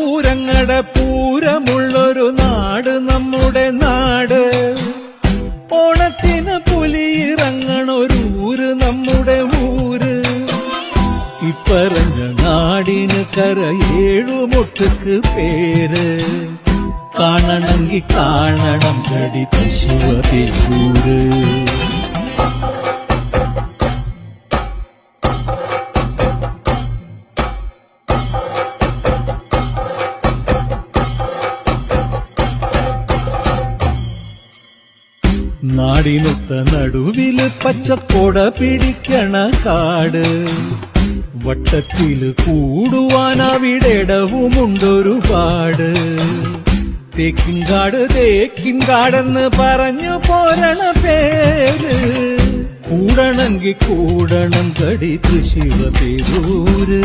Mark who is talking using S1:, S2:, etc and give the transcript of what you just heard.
S1: പൂരങ്ങടെ പൂരമുള്ളൊരു നാട് നമ്മുടെ നാട്. ഓണത്തിന് പുലിയിറങ്ങണൊരൂര് നമ്മുടെ ഊര്. ഇപ്പറഞ്ഞ നാടിന് കരയേഴുമൊട്ടുക്ക് പേര്. കാണണമെങ്കി കാണണം കടി തൃശ്ശൂര്. നാടിനൊത്ത നടുവില് പച്ചക്കൊട പിടിക്കണ കാട്. വട്ടത്തില് കൂടുവാൻ അവിടെടവുമുണ്ടൊരുപാട്. തേക്കിൻകാട് തേക്കിൻകാടെന്ന് പറഞ്ഞു പോരണ പേര്. കൂടണമെങ്കി കൂടണം കടി തൃശ്ശൂര്.